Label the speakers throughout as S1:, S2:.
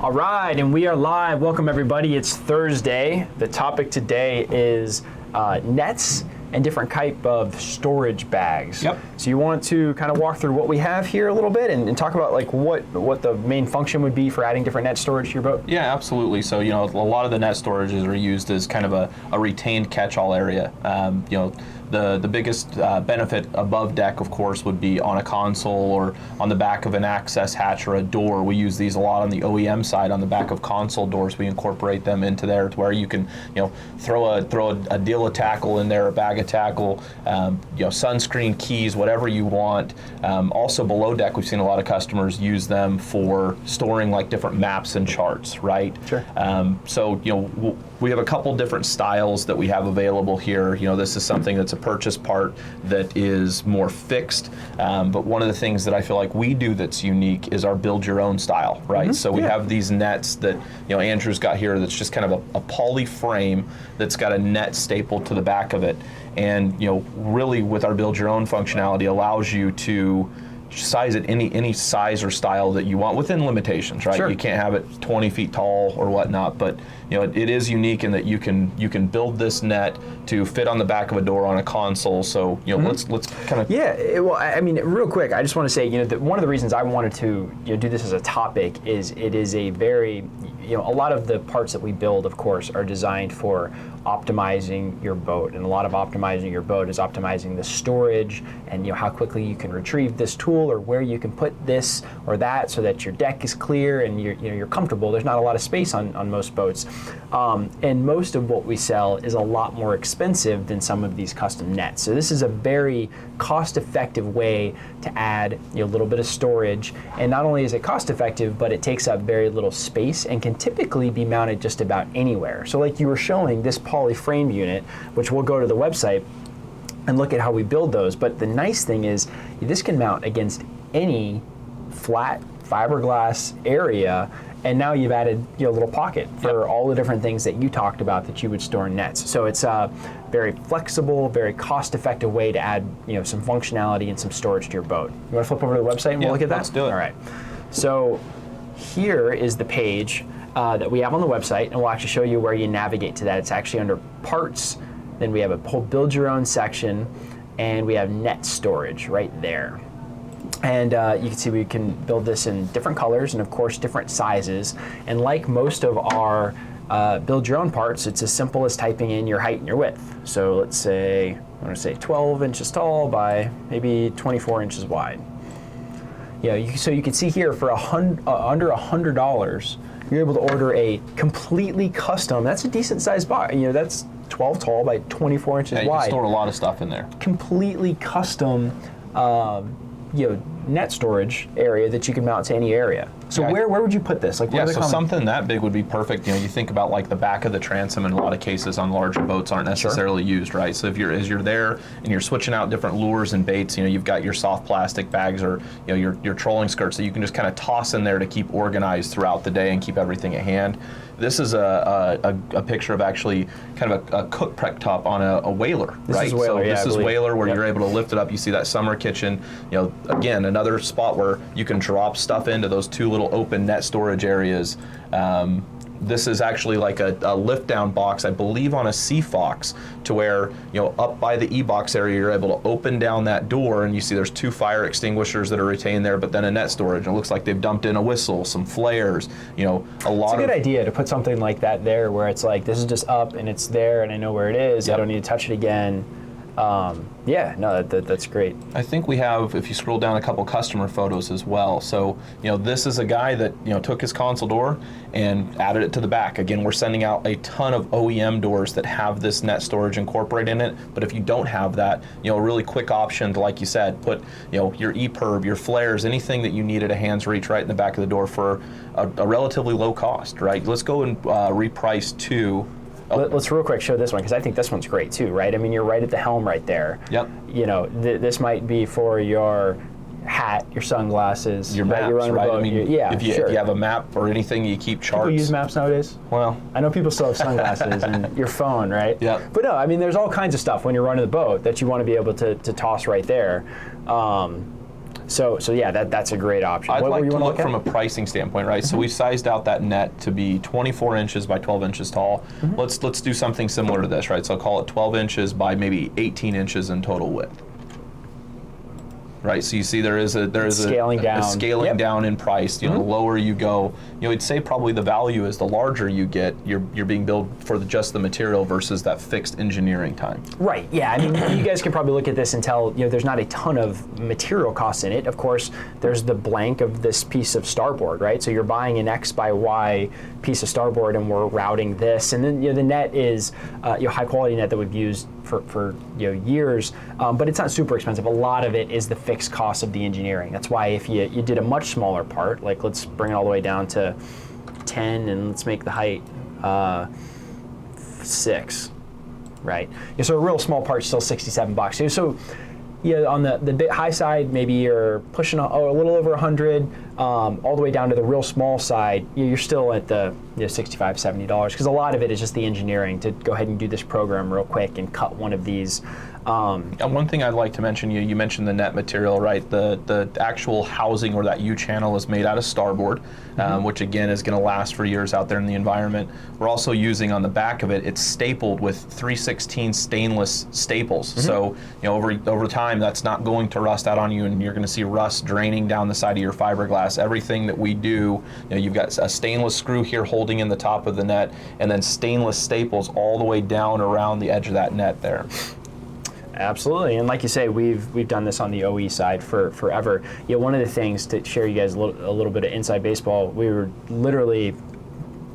S1: All right, and we are live. Welcome everybody. It's Thursday. The topic today is nets and different type of storage bags.
S2: Yep.
S1: So you want to kind of walk through what we have here a little bit and talk about like what the main function would be for adding different net storage to your boat?
S2: Yeah, absolutely. So, a lot of the net storages are used as kind of a retained catch-all area. The biggest benefit above deck, of course, would be on a console or on the back of an access hatch or a door. We use these a lot on the OEM side. On the back of console doors, we incorporate them into there to where you can, throw a deal of tackle in there, a bag of tackle, sunscreen, keys, whatever you want. Also below deck, we've seen a lot of customers use them for storing like different maps and charts, right?
S1: Sure.
S2: We have a couple different styles that we have available here. This is something that's a purchase part that is more fixed. But one of the things that I feel like we do that's unique is our build your own style, right? Mm-hmm. So we have these nets that, Andrew's got here that's just kind of a poly frame that's got a net stapled to the back of it. And, really with our build your own functionality allows you to size it any size or style that you want within limitations, right?
S1: Sure.
S2: You can't have it 20 feet tall or whatnot, but it is unique in that you can build this net to fit on the back of a door on a console. So let's kind of
S1: real quick, I just want to say that one of the reasons I wanted to do this as a topic is it is a very a lot of the parts that we build, of course, are designed for optimizing your boat, and a lot of optimizing your boat is optimizing the storage and how quickly you can retrieve this tool or where you can put this or that so that your deck is clear and you're comfortable. There's not a lot of space on most boats, and most of what we sell is a lot more expensive than some of these custom nets. So this is a very cost-effective way to add a little bit of storage, and not only is it cost-effective, but it takes up very little space and can typically be mounted just about anywhere. So like you were showing this poly frame unit, which we'll go to the website and look at how we build those. But the nice thing is this can mount against any flat fiberglass area, and now you've added a little pocket for all the different things that you talked about that you would store in nets. So it's a very flexible, very cost-effective way to add some functionality and some storage to your boat. You want to flip over to the website and we'll look at that?
S2: Let's do it.
S1: All right. So here is the page that we have on the website, and we'll actually show you where you navigate to that. It's actually under parts, then we have a whole build your own section, and we have net storage right there. And you can see we can build this in different colors and of course different sizes. And like most of our build your own parts, it's as simple as typing in your height and your width. So let's say, I'm going to say 12 inches tall by maybe 24 inches wide. So you can see here for under $100, you're able to order a completely custom, that's a decent sized box, that's 12 tall by 24 inches wide.
S2: You can store a lot of stuff in there.
S1: Completely custom net storage area that you can mount to any area. So where would you put this?
S2: Something that big would be perfect. You think about like the back of the transom in a lot of cases on larger boats aren't necessarily used, right? So as you're there and you're switching out different lures and baits, you've got your soft plastic bags or your trolling skirts that you can just kind of toss in there to keep organized throughout the day and keep everything at hand. This is a picture of actually kind of a cook prep top on a whaler,
S1: this
S2: right?
S1: Is whaler,
S2: this is whaler where you're able to lift it up. You see that summer kitchen. Again, another spot where you can drop stuff into those two little open net storage areas. This is actually like a lift down box, I believe on a Sea Fox, to where, up by the E-box area, you're able to open down that door and you see there's two fire extinguishers that are retained there, but then a net storage. And it looks like they've dumped in a whistle, some flares, a lot
S1: It's a good idea to put something like that there where it's like, this is just up and it's there and I know where it is. I don't need to touch it again. That's great.
S2: I think we have, if you scroll down, a couple customer photos as well. So, this is a guy that, took his console door and added it to the back. Again, we're sending out a ton of OEM doors that have this net storage incorporated in it. But if you don't have that, a really quick option to, like you said, put, your E-perb, your flares, anything that you need at a hand's reach right in the back of the door for a relatively low cost, right? Let's go and reprice to
S1: Let's real quick show this one because I think this one's great too, right? I mean, you're right at the helm right there.
S2: Yep.
S1: This might be for your hat, your sunglasses,
S2: your maps, right? I mean, if you have a map or anything, you keep charts.
S1: People use maps nowadays?
S2: Well,
S1: I know people still have sunglasses and your phone, right?
S2: Yeah.
S1: But no, I mean, there's all kinds of stuff when you're running the boat that you want to be able to toss right there. So yeah, that's a great option.
S2: I'd
S1: What
S2: like
S1: were you
S2: to
S1: wanna
S2: look
S1: at?
S2: from a pricing standpoint, right? So we've sized out that net to be 24 inches by 12 inches tall. Let's do something similar to this, right? So I'll call it 12 inches by maybe 18 inches in total width. Right, so you see there is a
S1: Scaling down.
S2: scaling
S1: Yep.
S2: down in price. You know, the lower you go, you know, I'd say probably the value is the larger you get, you're being billed for just the material versus that fixed engineering time.
S1: Right, yeah, I mean, you guys can probably look at this and tell, you know, there's not a ton of material costs in it. Of course, there's the blank of this piece of starboard, right? So you're buying an X by Y piece of starboard and we're routing this. And then, you know, the net is, you know, high quality net that we've used for you know, years, but it's not super expensive. A lot of it is the fixed cost of the engineering. That's why if you did a much smaller part, like let's bring it all the way down to 10 and let's make the height 6, right? Yeah, so a real small part's still $67. So yeah, on the bit high side, maybe you're pushing a little over 100, all the way down to the real small side, you're still at the $65, $70, because a lot of it is just the engineering to go ahead and do this program real quick and cut one of these.
S2: And one thing I'd like to mention, you mentioned the net material, right? The actual housing or that U channel is made out of starboard, which again is going to last for years out there in the environment. We're also using on the back of it, it's stapled with 316 stainless staples. So you know, over time, that's not going to rust out on you, and you're going to see rust draining down the side of your fiberglass. Everything that we do, you know, you've got a stainless screw here holding in the top of the net, and then stainless staples all the way down around the edge of that net there.
S1: Absolutely, and like you say, we've done this on the OE side for forever. You know, one of the things to share you guys a little bit of inside baseball, we were literally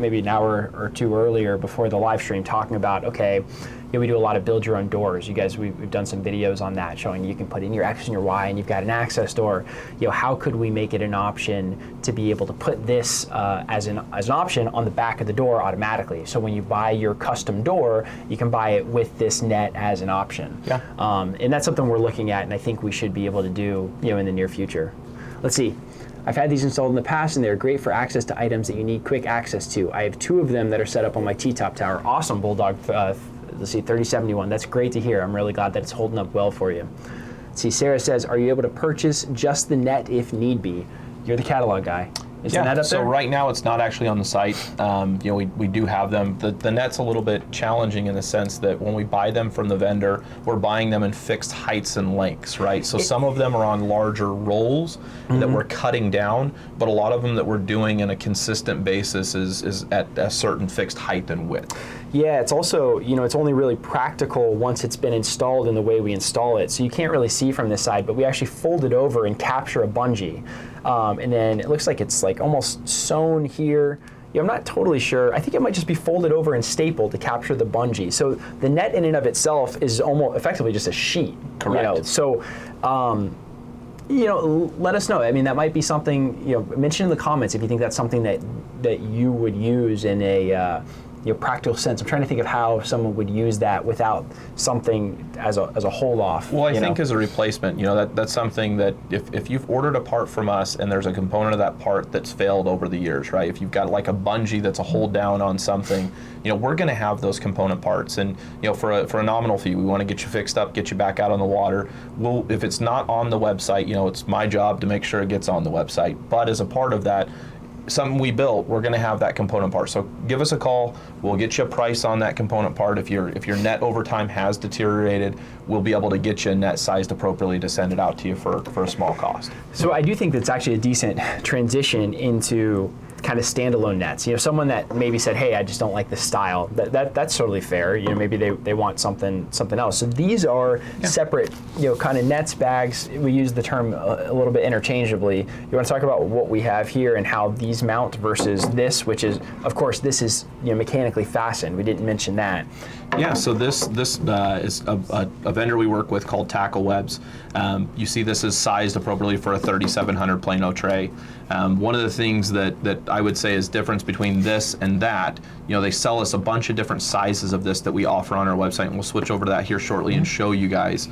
S1: maybe an hour or two earlier before the live stream talking about, okay, you know, we do a lot of build your own doors. You guys, we've done some videos on that showing you can put in your X and your Y and you've got an access door. You know, how could we make it an option to be able to put this as an option on the back of the door automatically? So when you buy your custom door, you can buy it with this net as an option.
S2: Yeah.
S1: And that's something we're looking at, and I think we should be able to do, you know, in the near future. Let's see. I've had these installed in the past and they're great for access to items that you need quick access to. I have 2 of them that are set up on my T-top tower. Awesome, Bulldog. Let's see, 3071. That's great to hear. I'm really glad that it's holding up well for you. Let's see, Sarah says, are you able to purchase just the net if need be? You're the catalog guy. Is the net up there?
S2: So right now it's not actually on the site. You know, we do have them. The net's a little bit challenging in the sense that when we buy them from the vendor, we're buying them in fixed heights and lengths, right? So some of them are on larger rolls that we're cutting down, but a lot of them that we're doing in a consistent basis is at a certain fixed height and width.
S1: Yeah, it's also, you know, it's only really practical once it's been installed in the way we install it. So you can't really see from this side, but we actually fold it over and capture a bungee. And then it looks like it's like almost sewn here. Yeah, I'm not totally sure. I think it might just be folded over and stapled to capture the bungee. So the net in and of itself is almost effectively just a sheet.
S2: Correct.
S1: You know? So, you know, let us know. I mean, that might be something, you know, mention in the comments if you think that's something that you would use in a you know, practical sense. I'm trying to think of how someone would use that without something as a hold off.
S2: Well, I think as a replacement, you know, that's something that if you've ordered a part from us and there's a component of that part that's failed over the years, right? If you've got like a bungee that's a hold down on something, you know, we're going to have those component parts, and you know, for a nominal fee, we want to get you fixed up, get you back out on the water. If it's not on the website, you know, it's my job to make sure it gets on the website. But as a part of that, something we built, we're going to have that component part. So give us a call. We'll get you a price on that component part. If your net over time has deteriorated, we'll be able to get you a net sized appropriately to send it out to you for a small cost.
S1: So I do think that's actually a decent transition into kind of standalone nets. You know, someone that maybe said, hey, I just don't like this style. That's totally fair. You know, maybe they want something else. So these are separate, you know, kind of nets, bags. We use the term a little bit interchangeably. You want to talk about what we have here and how these mount versus this, which is, of course, this is, you know, mechanically fastened. We didn't mention that.
S2: Yeah, so this is a vendor we work with called Tackle Webs. You see this is sized appropriately for a 3700 Plano tray. One of the things that I would say is difference between this and that, they sell us a bunch of different sizes of this that we offer on our website, and we'll switch over to that here shortly and show you guys.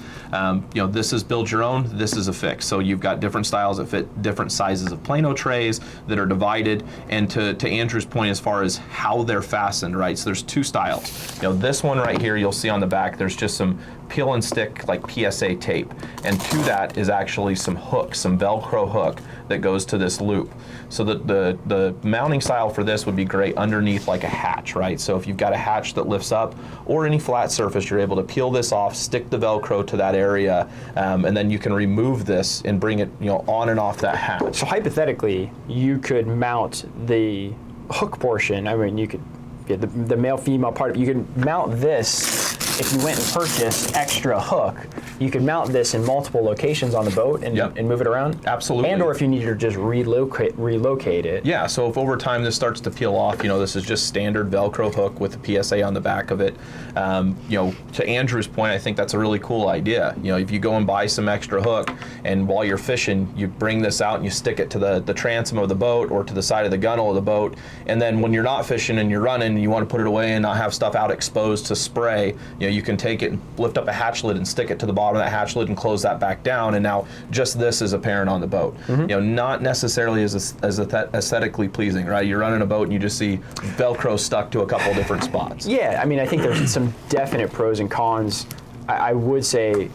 S2: This is build your own, this is a fix. So you've got different styles that fit different sizes of Plano trays that are divided, and to Andrew's point as far as how they're fastened, right? So there's two styles. This one right here, you'll see on the back, there's just some peel and stick like PSA tape, and to that is actually some hooks, some Velcro hook that goes to this loop. So the mounting style for this would be great underneath like a hatch, right? So if you've got a hatch that lifts up or any flat surface, you're able to peel this off, stick the Velcro to that area, and then you can remove this and bring it on and off that hatch.
S1: So hypothetically, you could mount the hook portion. I mean, you could get the male-female part. You could mount this. If you went and purchased extra hook, you could mount this in multiple locations on the boat and move it around.
S2: Absolutely.
S1: And or if you needed to just relocate it.
S2: Yeah, so if over time this starts to peel off, this is just standard Velcro hook with the PSA on the back of it. To Andrew's point, I think that's a really cool idea. If you go and buy some extra hook, and while you're fishing, you bring this out and you stick it to the transom of the boat or to the side of the gunnel of the boat, and then when you're not fishing and you're running and you want to put it away and not have stuff out exposed to spray, you can take it and lift up a hatch lid and stick it to the bottom of that hatch lid and close that back down, and now just this is apparent on the boat. Not necessarily as aesthetically pleasing, right? You're running a boat and you just see Velcro stuck to a couple of different spots.
S1: Yeah, I mean, I think there's some definite pros and cons. I would say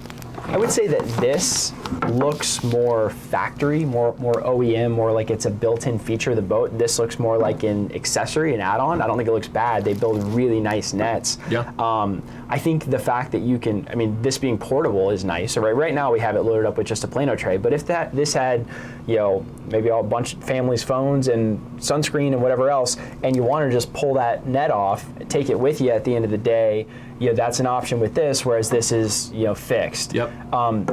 S1: that this looks more factory, more OEM, more like it's a built-in feature of the boat. This looks more like an accessory, an add-on. I don't think it looks bad. They build really nice nets.
S2: Yeah.
S1: I think the fact that you can, I mean, this being portable is nice. So right now we have it loaded up with just a Plano tray, but if this had, maybe a bunch of families' phones and sunscreen and whatever else, and you want to just pull that net off, take it with you at the end of the day, that's an option with this, whereas this is, fixed.
S2: Yep.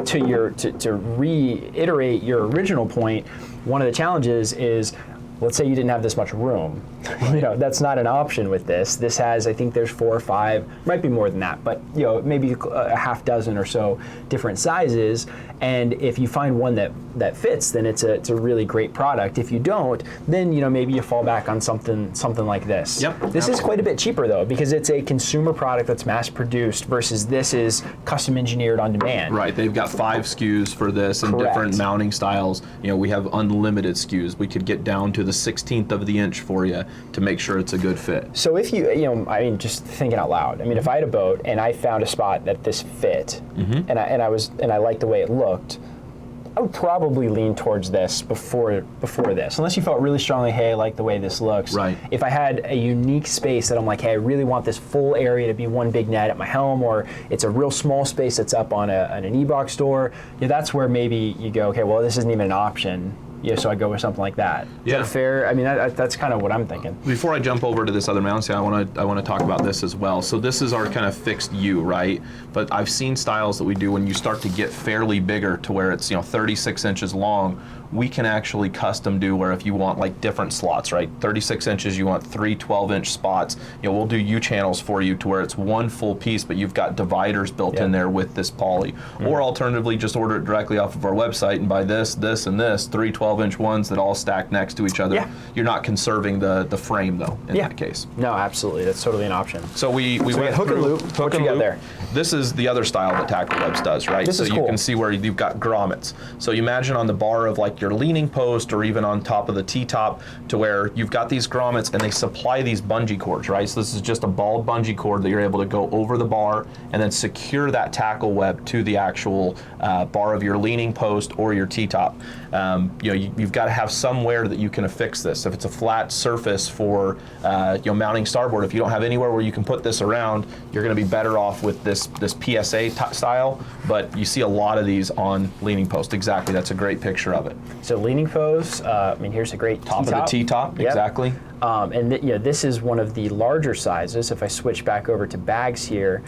S1: To reiterate your original point, one of the challenges is, let's say you didn't have this much room. That's not an option with this. This has, I think there's 4 or 5, might be more than that, but maybe a half dozen or so different sizes. And if you find one that fits, then it's a really great product. If you don't, then maybe you fall back on something like this.
S2: Yep.
S1: This is quite a bit cheaper though, because it's a consumer product that's mass produced versus this is custom engineered on demand.
S2: Right. They've got 5 SKUs for this and different mounting styles. We have unlimited SKUs. We could get down to the 16th of the inch for you to make sure it's a good fit.
S1: So if just thinking out loud, if I had a boat and I found a spot that this fit, and I liked the way it looked, I would probably lean towards this before this, unless you felt really strongly, hey, I like the way this looks.
S2: Right.
S1: If I had a unique space that I'm like, hey, I really want this full area to be one big net at my helm, or it's a real small space that's up on an e-box store, that's where maybe you go, okay, well, this isn't even an option. So I go with something like that. Is that fair? I mean, that's kind of what I'm thinking.
S2: Before I jump over to this other mount, I want to talk about this as well. So this is our kind of fixed U, right? But I've seen styles that we do when you start to get fairly bigger to where it's 36 inches long. We can actually custom do where if you want like different slots, right? 36 inches, you want 3 12-inch spots. We'll do U channels for you to where it's one full piece, but you've got dividers built in there with this poly. Or alternatively, just order it directly off of our website and buy this, and this, 3 12-inch ones that all stack next to each other.
S1: Yeah.
S2: You're not conserving the frame though in that case.
S1: No, absolutely. That's totally an option.
S2: So we went
S1: hook and loop. What you got there?
S2: This is the other style that Tackle Webs does, right?
S1: This is cool.
S2: You can see where you've got grommets. So you imagine on the bar of like your leaning post or even on top of the T-top to where you've got these grommets and they supply these bungee cords, right? So this is just a ball bungee cord that you're able to go over the bar and then secure that tackle web to the actual bar of your leaning post or your T-top. You've got to have somewhere that you can affix this. If it's a flat surface for mounting starboard, if you don't have anywhere where you can put this around, you're going to be better off with this PSA style, but you see a lot of these on leaning post. Exactly, that's a great picture of it.
S1: So leaning post, here's a great
S2: top of the T-top, exactly.
S1: And this is one of the larger sizes. If I switch back over to bags here,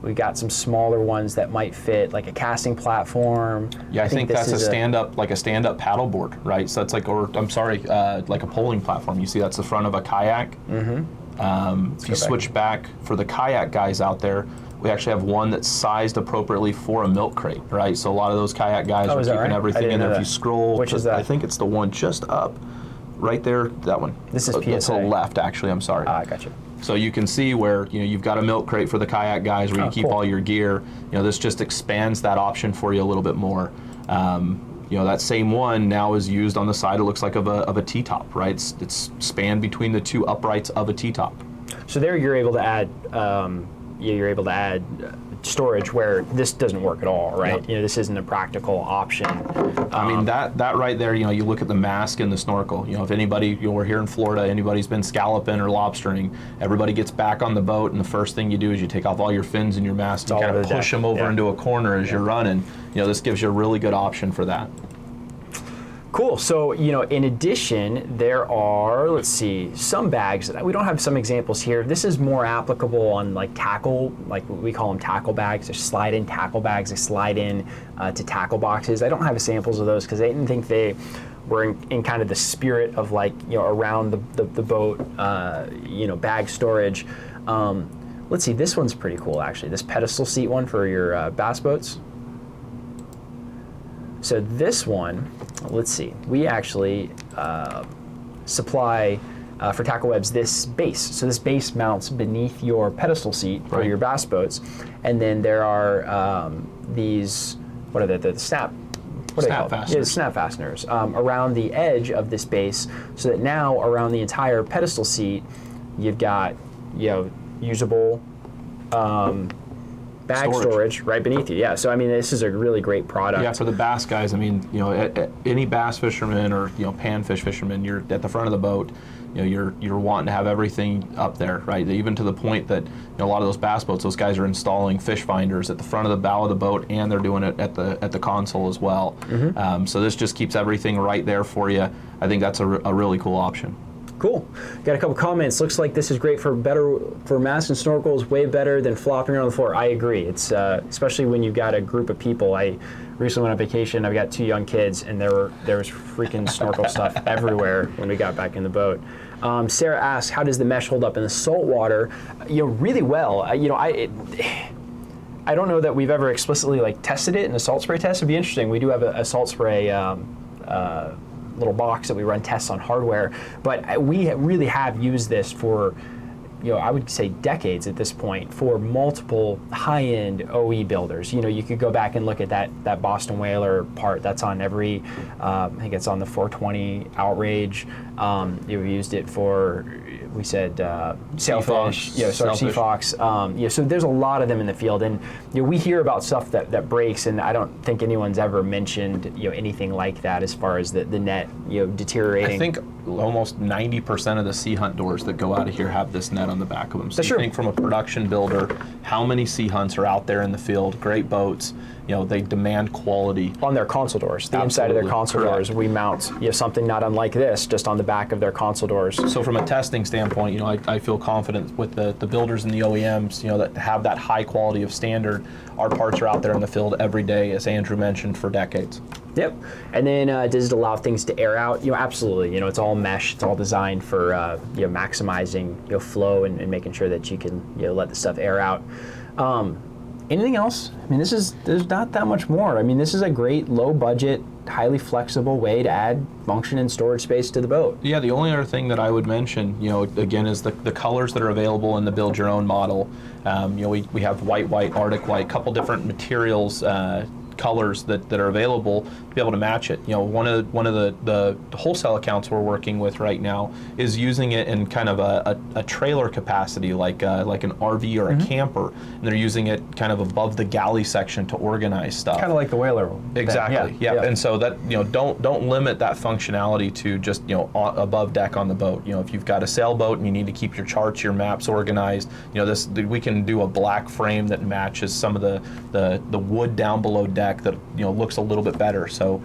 S1: we got some smaller ones that might fit like a casting platform.
S2: Yeah, I think that's a stand-up paddleboard, right? So that's like, like a poling platform. You see that's the front of a kayak. If you switch back for the kayak guys out there, We actually have one that's sized appropriately for a milk crate, right? So a lot of those kayak guys are
S1: is that
S2: keeping
S1: right? I
S2: everything
S1: didn't
S2: in there.
S1: know
S2: If you
S1: that.
S2: scroll,
S1: Which is that?
S2: I think it's the one just up, right there, that one.
S1: This is
S2: To the
S1: PSA.
S2: left, actually, I'm sorry.
S1: I got you.
S2: So you can see where you've got a milk crate for the kayak guys where you keep
S1: cool.
S2: all your gear. This just expands that option for you a little bit more. That same one now is used on the side. It looks like of a T-top, right? It's spanned between the two uprights of a T-top.
S1: So there you're able to add storage where this doesn't work at all, right?
S2: Yep.
S1: This isn't a practical option.
S2: I mean, that right there, you look at the mask and the snorkel. If anybody, we're here in Florida, anybody's been scalloping or lobstering, everybody gets back on the boat, and the first thing you do is you take off all your fins and your mask and kind of push them over into a corner as you're running. This gives you a really good option for that.
S1: Cool. So, in addition, there are, let's see, some bags. We don't have some examples here. This is more applicable on like tackle, like we call them tackle bags. They're slide-in tackle bags. They slide in to tackle boxes. I don't have samples of those because I didn't think they were in kind of the spirit of like, around the boat, bag storage. Let's see, this one's pretty cool actually. This pedestal seat one for your bass boats. So this one, let's see, we actually supply for tackle webs this base. So this base mounts beneath your pedestal seat for your bass boats, and then there are these, what are they? The snap. What are they called?
S2: Fasteners.
S1: Yeah, snap fasteners around the edge of this base, so that now around the entire pedestal seat, you've got usable. Bag storage right beneath you. Yeah, so I mean, this is a really great product.
S2: Yeah, for the bass guys, I mean, any bass fisherman or panfish fisherman, you're at the front of the boat. You're wanting to have everything up there, right? Even to the point that a lot of those bass boats, those guys are installing fish finders at the front of the bow of the boat, and they're doing it at the console as well. Mm-hmm. So this just keeps everything right there for you. I think that's a really cool option.
S1: Cool. Got a couple comments. Looks like this is great for masks and snorkels, way better than flopping around the floor. I agree. It's especially when you've got a group of people. I recently went on vacation. I've got 2 young kids, and there was freaking snorkel stuff everywhere when we got back in the boat. Sarah asks, how does the mesh hold up in the salt water? Really well. I don't know that we've ever explicitly tested it in a salt spray test. It'd be interesting. We do have a salt spray little box that we run tests on hardware, but we really have used this for, I would say decades at this point, for multiple high-end OE builders. You could go back and look at that Boston Whaler part that's on every, I think it's on the 420 Outrage. We used it for, we said sailfish, Sea Fox. So there's a lot of them in the field, and we hear about stuff that breaks, and I don't think anyone's ever mentioned anything like that as far as the net deteriorating.
S2: I think almost 90% of the sea hunt doors that go out of here have this net on the back of them. So you think from a production builder, how many sea hunts are out there in the field? Great boats. They demand quality.
S1: On their console doors, the inside of their console doors, we mount something not unlike this, just on the back of their console doors.
S2: So from a testing standpoint, I feel confident with the builders and the OEMs, that have that high quality of standard. Our parts are out there in the field every day, as Andrew mentioned, for decades.
S1: Yep. And then does it allow things to air out? Absolutely. It's all mesh. It's all designed for maximizing flow and making sure that you can let the stuff air out. Anything else? I mean, there's not that much more. I mean, this is a great low budget, highly flexible way to add function and storage space to the boat.
S2: Yeah, the only other thing that I would mention, again, is the colors that are available in the build your own model. We have white, Arctic white, couple different materials, colors that are available to be able to match it. One of the wholesale accounts we're working with right now is using it in kind of a trailer capacity, like an RV or a camper, and they're using it kind of above the galley section to organize stuff.
S1: Kind of like the Whaler.
S2: Exactly. Yeah. And so that don't limit that functionality to just above deck on the boat. If you've got a sailboat and you need to keep your charts, your maps organized, we can do a black frame that matches some of the wood down below deck that looks a little bit better. So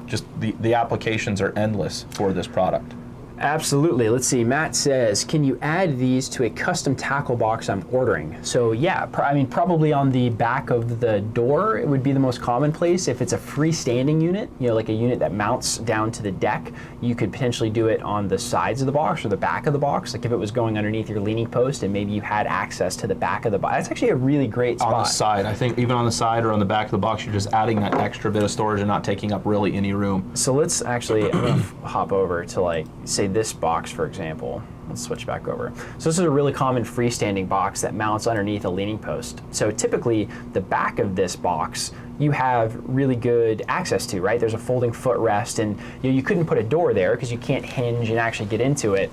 S2: just the applications are endless for this product.
S1: Absolutely. Let's see. Matt says, can you add these to a custom tackle box I'm ordering? So yeah, I mean, probably on the back of the door, it would be the most common place. If it's a freestanding unit, you know, like a unit that mounts down to the deck, you could potentially do it on the sides of the box or the back of the box. Like if it was going underneath your leaning post and maybe you had access to the back of the box. That's actually a really great spot.
S2: On the side, I think even on the side or on the back of the box, you're just adding that extra bit of storage and not taking up really any room.
S1: So let's actually, I'm gonna hop over to like, say this box, for example. Let's switch back over. So this is a really common freestanding box that mounts underneath a leaning post. So typically the back of this box you have really good access to, right? There's a folding footrest, and you couldn't put a door there because you can't hinge and actually get into it.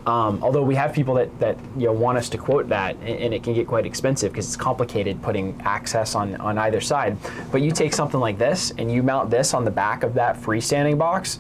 S1: Although we have people that want us to quote that, and it can get quite expensive because it's complicated putting access on either side. But you take something like this and you mount this on the back of that freestanding box.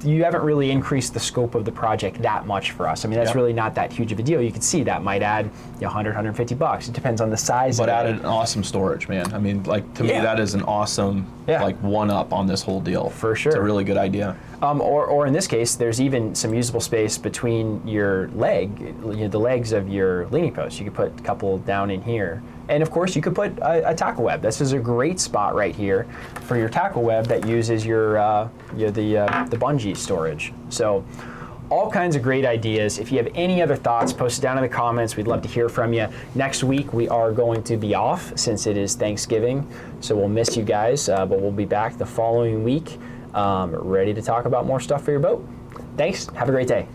S1: You haven't really increased the scope of the project that much for us. I mean, that's really not that huge of a deal. You can see that might add $100, $150. It depends on the size.
S2: But
S1: of
S2: added an awesome storage, man. I mean, like to me, that is an awesome like one-up on this whole deal.
S1: For sure,
S2: it's a really good idea.
S1: Or in this case, there's even some usable space between your the legs of your leaning post. You could put a couple down in here. And of course, you could put a tackle web. This is a great spot right here for your tackle web that uses your the bungee storage. So all kinds of great ideas. If you have any other thoughts, post it down in the comments. We'd love to hear from you. Next week, we are going to be off since it is Thanksgiving. So we'll miss you guys, but we'll be back the following week ready to talk about more stuff for your boat. Thanks. Have a great day.